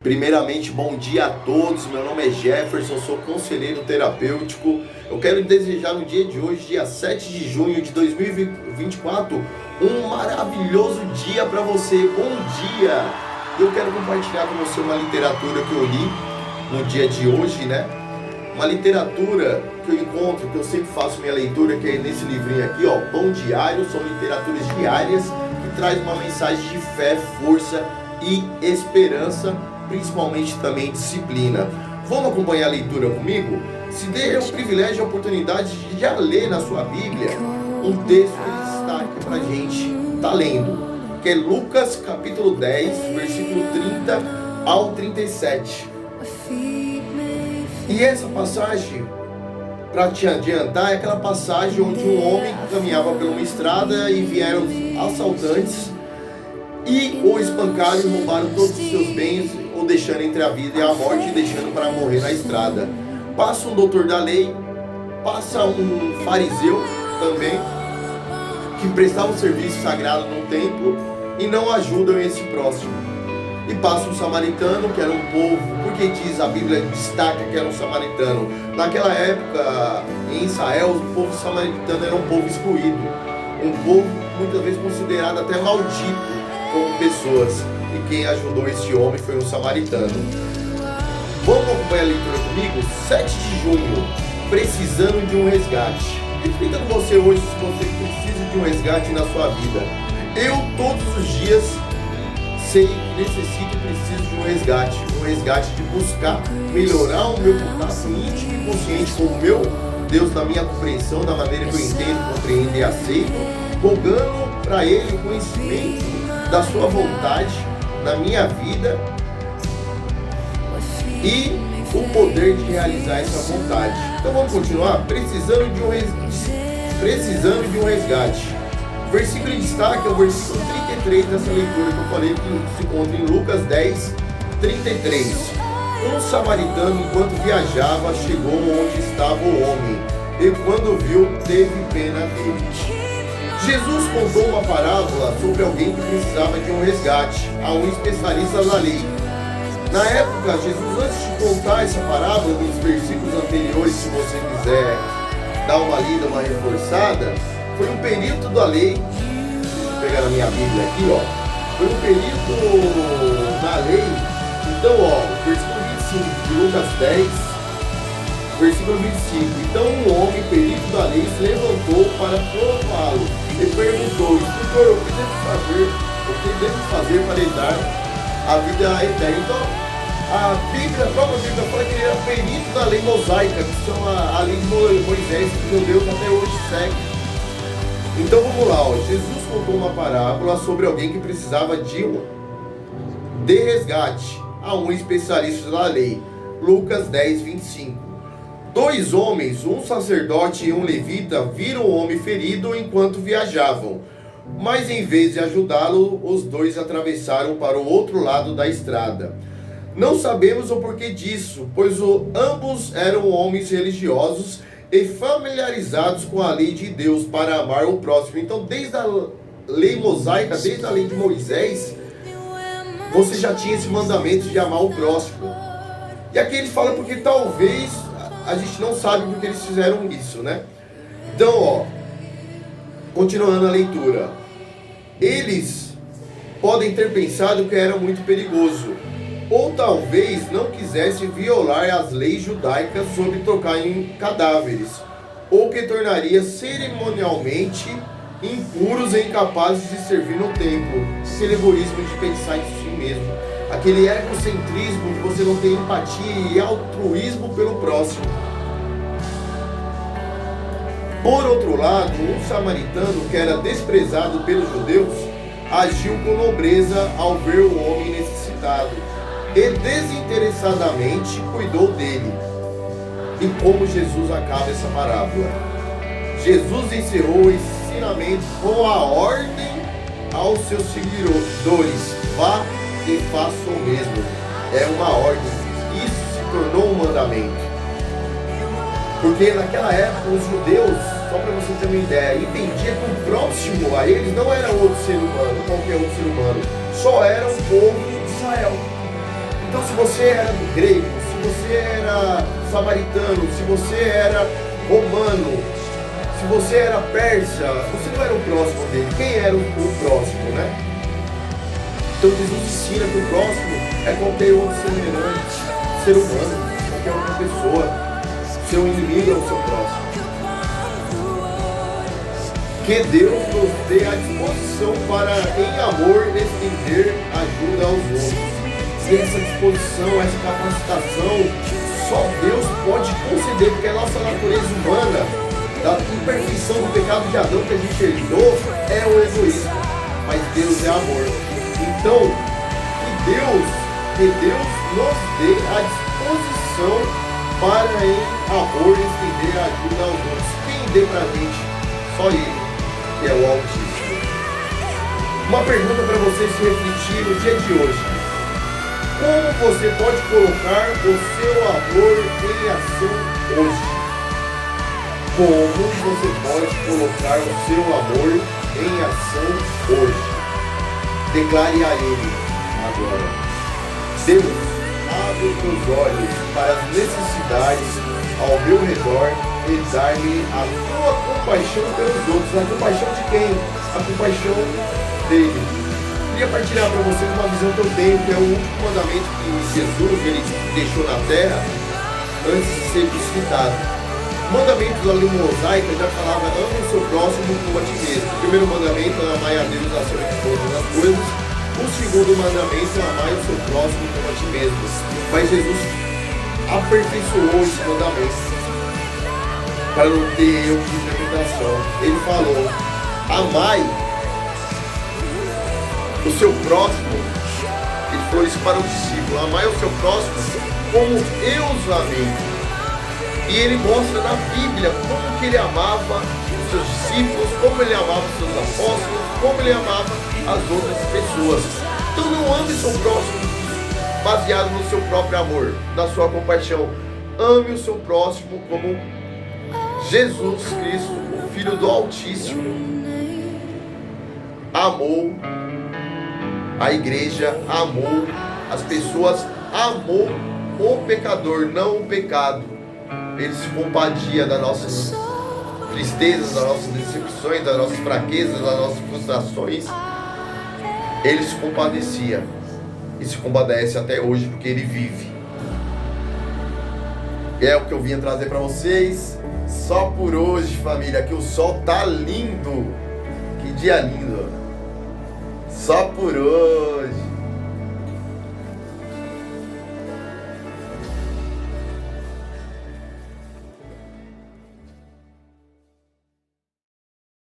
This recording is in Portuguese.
Primeiramente, bom dia a todos. Meu nome é Jefferson, sou conselheiro terapêutico. Eu quero desejar no dia de hoje, dia 7 de junho de 2024, um maravilhoso dia para você. Bom dia! Eu quero compartilhar com você uma literatura que eu li no dia de hoje, né? Uma literatura que eu encontro, que eu sempre faço minha leitura, que é nesse livrinho aqui, ó, Pão Diário. São literaturas diárias que traz uma mensagem de fé, força e esperança, principalmente também disciplina. Vamos acompanhar a leitura comigo? Se dê o privilégio e a oportunidade de já ler na sua Bíblia um texto que ele destaca pra gente tá lendo, que é Lucas capítulo 10, versículo 30 ao 37. E essa passagem, para te adiantar, é aquela passagem onde um homem caminhava por uma estrada e vieram assaltantes e o espancaram e roubaram todos os seus bens, o deixando entre a vida e a morte, e deixando para morrer na estrada. Passa um doutor da lei, passa um fariseu também, que prestava um serviço sagrado no templo e não ajudam esse próximo. E passa um samaritano, que era um povo, porque diz a Bíblia, destaca que era um samaritano. Naquela época, em Israel, o povo samaritano era um povo excluído, um povo muitas vezes considerado até maldito como pessoas, e quem ajudou esse homem foi um samaritano. Vamos acompanhar a leitura comigo? 7 de junho, precisando de um resgate. Reflita com você hoje se você precisa de um resgate na sua vida. Eu todos os dias sei que necessito e preciso de um resgate de buscar melhorar o meu contato íntimo e consciente com o meu Deus, na minha compreensão, da maneira que eu entendo, compreendo e aceito, rogando para Ele o conhecimento da sua vontade na minha vida e o poder de realizar essa vontade. Então vamos continuar? Precisando de um resgate. O versículo em destaque é o versículo 33 dessa leitura que eu falei, que se encontra em Lucas 10, 33. Um samaritano, enquanto viajava, chegou onde estava o homem, e quando viu, teve pena dele. Jesus contou uma parábola sobre alguém que precisava de um resgate a um especialista da lei. Na época, Jesus, antes de contar essa parábola, nos versículos anteriores, se você quiser dar uma lida, uma reforçada, foi um perito da lei. Deixa eu pegar na minha Bíblia aqui, ó. Foi um perito da lei. Então, ó, versículo 25 de Lucas 10, versículo 25. Então um homem perito da lei se levantou para prová-lo e perguntou: Instrutor, o que devo fazer para herdar a vida eterna? Então, a própria Bíblia fala que ele era perito da lei mosaica, que são a lei de Moisés, que os judeus até hoje seguem. Então vamos lá, ó. Jesus contou uma parábola sobre alguém que precisava de resgate a um especialista da lei. Lucas 10, 25. Dois homens, um sacerdote e um levita, viram o homem ferido enquanto viajavam. Mas em vez de ajudá-lo, os dois atravessaram para o outro lado da estrada. Não sabemos o porquê disso, pois ambos eram homens religiosos e familiarizados com a lei de Deus para amar o próximo. Então, desde a lei mosaica, desde a lei de Moisés, você já tinha esse mandamento de amar o próximo. E aqui ele fala porque talvez a gente não sabe porque eles fizeram isso, né? Então, ó, continuando a leitura. Eles podem ter pensado que era muito perigoso, ou talvez não quisessem violar as leis judaicas sobre tocar em cadáveres, ou que tornaria cerimonialmente impuros e incapazes de servir no templo. Aquele egoísmo de pensar em si mesmo, aquele egocentrismo de você não ter empatia e altruísmo pelo próximo. Por outro lado, um samaritano que era desprezado pelos judeus agiu com nobreza ao ver o homem necessitado e desinteressadamente cuidou dele. E como Jesus acaba essa parábola? Jesus encerrou o ensinamento com a ordem aos seus seguidores: vá e faça o mesmo. É uma ordem. Isso se tornou um mandamento. Porque naquela época os judeus, só para você ter uma ideia, entendia que o próximo a eles não era outro ser humano, qualquer outro ser humano, só era o povo de Israel. Então, se você era grego, se você era samaritano, se você era romano, se você era persa, você não era o próximo dele. Quem era o próximo, né? Então Jesus ensina que o próximo é qualquer outro semelhante, ser humano, qualquer outra pessoa. Seu inimigo é o seu próximo. Que Deus nos dê a disposição para, em amor, estender ajuda aos outros. E essa disposição, essa capacitação, só Deus pode conceder, porque a nossa natureza humana, da imperfeição do pecado de Adão que a gente herdou, é o egoísmo. Mas Deus é amor. Então, que Deus nos dê a disposição para, em amor, estender ajuda aos outros. Quem dê pra gente? Só Ele, que é o Altíssimo. Uma pergunta para você se refletir no dia de hoje. Como você pode colocar o seu amor em ação hoje? Como você pode colocar o seu amor em ação hoje? Declare a Ele agora: Deus, abre os meus olhos para as necessidades ao meu redor e dar-me a tua compaixão pelos outros. A compaixão de quem? A compaixão dele. Queria partilhar para você uma visão que eu tenho, que é o último mandamento que Jesus ele deixou na terra antes de ser crucificado. O mandamento da lei mosaica já falava: ame o seu próximo como a ti mesmo. O primeiro mandamento é amar a Deus acima de todas as coisas. O segundo mandamento é amar o seu próximo como a ti mesmo. Mas Jesus aperfeiçoou esse mandamento para não ter erro de interpretação. Ele falou: amai o seu próximo. Ele falou isso para o discípulo: amai o seu próximo como eu os amei. E ele mostra na Bíblia como que ele amava os seus discípulos, como ele amava os seus apóstolos, como ele amava as outras pessoas. Então não ame seu próximo baseado no seu próprio amor, na sua compaixão. Ame o seu próximo como Jesus Cristo, o Filho do Altíssimo, amou a igreja, amou as pessoas, amou o pecador, não o pecado. Ele se compadia das nossas tristezas, das nossas decepções, das nossas fraquezas, das nossas frustrações. Ele se compadecia e se compadece até hoje, porque ele vive. E é o que eu vinha trazer para vocês. Só por hoje, família, que o sol tá lindo. Que dia lindo. Só por hoje.